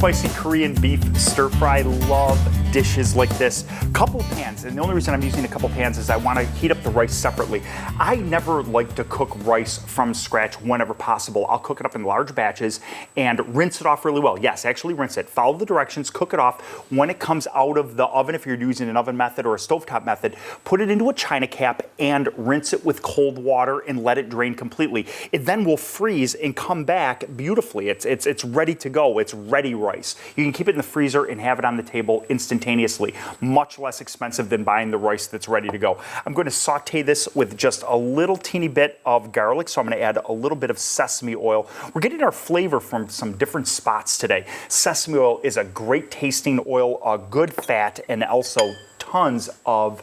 spicy Korean beef stir fry. Love dishes like this. Couple pans, and the only reason I'm using a couple pans is I want to heat up the rice separately. I never like to cook rice from scratch whenever possible. I'll cook it up in large batches and rinse it off really well. Yes, actually rinse it. Follow the directions, cook it off. When it comes out of the oven, if you're using an oven method or a stovetop method, put it into a china cap and rinse it with cold water and let it drain completely. It then will freeze and come back beautifully. It's ready to go. It's ready rice. You can keep it in the freezer and have it on the table instantaneously. Much less expensive than buying the rice that's ready to go. I'm going to saute this with just a little teeny bit of garlic, so I'm going to add a little bit of sesame oil. We're getting our flavor from some different spots today. Sesame oil is a great tasting oil, a good fat, and also tons of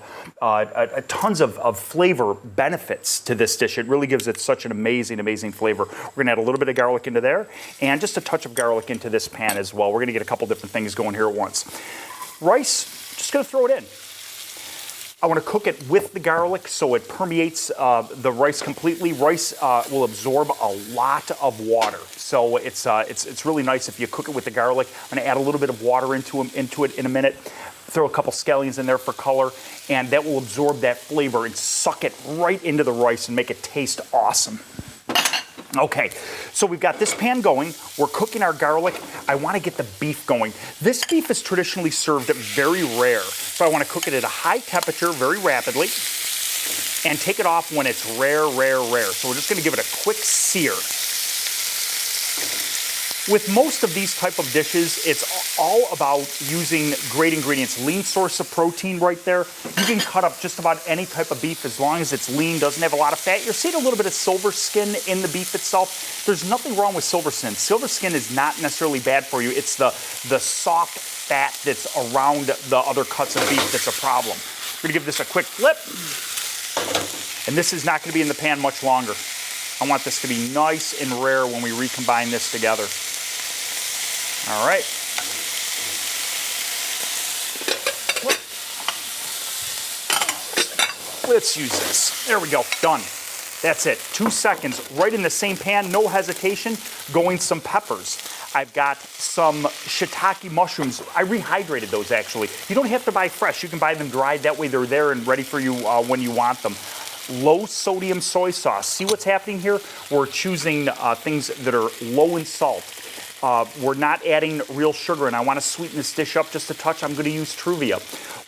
flavor benefits to this dish. It really gives it such an amazing flavor. We're gonna add a little bit of garlic into there and just a touch of garlic into this pan as well. We're gonna get a couple different things going here at once. Rice, just gonna throw it in. I want to cook it with the garlic so it permeates the rice completely. Rice will absorb a lot of water, so it's really nice if you cook it with the garlic. I'm going to add a little bit of water into it in a minute. Throw a couple scallions in there for color, and that will absorb that flavor and suck it right into the rice and make it taste awesome. Okay, so we've got this pan going. We're cooking our garlic. I want to get the beef going. This beef is traditionally served very rare, so I want to cook it at a high temperature very rapidly and take it off when it's rare. So we're just going to give it a quick sear. With most of these type of dishes, it's all about using great ingredients. Lean source of protein right there. You can cut up just about any type of beef as long as it's lean, doesn't have a lot of fat. You're seeing a little bit of silver skin in the beef itself. There's nothing wrong with silver skin. Silver skin is not necessarily bad for you. It's the soft fat that's around the other cuts of beef that's a problem. We're gonna give this a quick flip. And this is not gonna be in the pan much longer. I want this to be nice and rare when we recombine this together. All right. Let's use this. There we go, done. That's it, 2 seconds, right in the same pan, no hesitation, going some peppers. I've got some shiitake mushrooms. I rehydrated those actually. You don't have to buy fresh, you can buy them dried, that way they're there and ready for you when you want them. Low sodium soy sauce. See what's happening here? We're choosing things that are low in salt. We're not adding real sugar, and I want to sweeten this dish up just a touch. I'm going to use Truvia.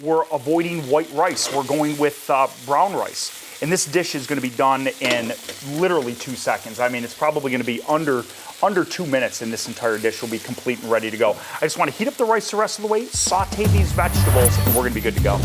We're avoiding white rice. We're going with brown rice. And this dish is going to be done in literally 2 seconds. I mean, it's probably going to be under 2 minutes, and this entire dish will be complete and ready to go. I just want to heat up the rice the rest of the way, saute these vegetables, and we're going to be good to go.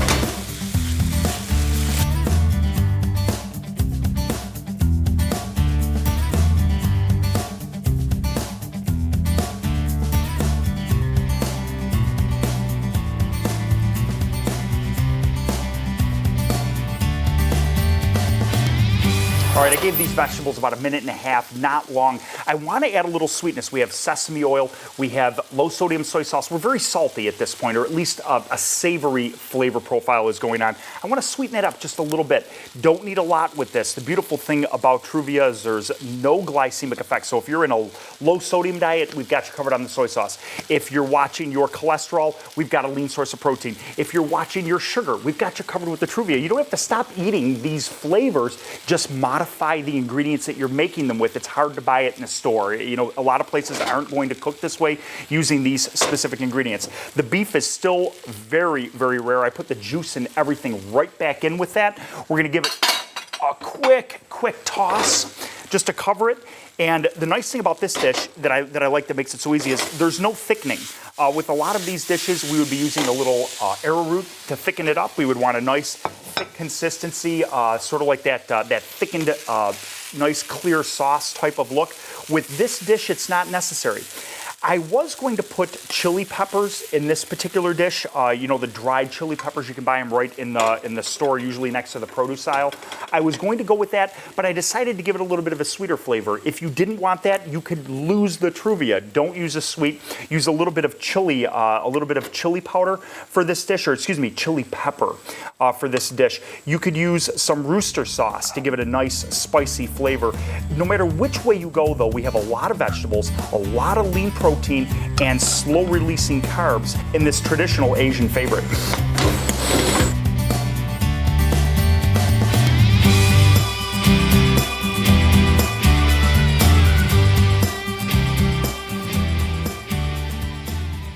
All right, I gave these vegetables about 1.5 minutes, not long. I want to add a little sweetness. We have sesame oil, we have low sodium soy sauce. We're very salty at this point, or at least a savory flavor profile is going on. I want to sweeten it up just a little bit. Don't need a lot with this. The beautiful thing about Truvia is there's no glycemic effect. So if you're in a low sodium diet, we've got you covered on the soy sauce. If you're watching your cholesterol, we've got a lean source of protein. If you're watching your sugar, we've got you covered with the Truvia. You don't have to stop eating these flavors, just modify the ingredients that you're making them with. It's hard to buy it in a store. You know, a lot of places aren't going to cook this way using these specific ingredients. The beef is still very rare. I put the juice and everything right back in with that. We're gonna give it a quick toss just to cover it. And the nice thing about this dish that I like that makes it so easy is there's no thickening. With a lot of these dishes, we would be using a little arrowroot to thicken it up. We would want a nice thick consistency, sort of like that thickened, nice clear sauce type of look. With this dish, it's not necessary. I was going to put chili peppers in this particular dish. You know, the dried chili peppers, you can buy them right in the store, usually next to the produce aisle. I was going to go with that, but I decided to give it a little bit of a sweeter flavor. If you didn't want that, you could lose the Truvia. Don't use a sweet. Use a little bit of chili, powder for this dish, or excuse me, chili pepper for this dish. You could use some rooster sauce to give it a nice spicy flavor. No matter which way you go, though, we have a lot of vegetables, a lot of lean protein, protein and slow releasing carbs in this traditional Asian favorite.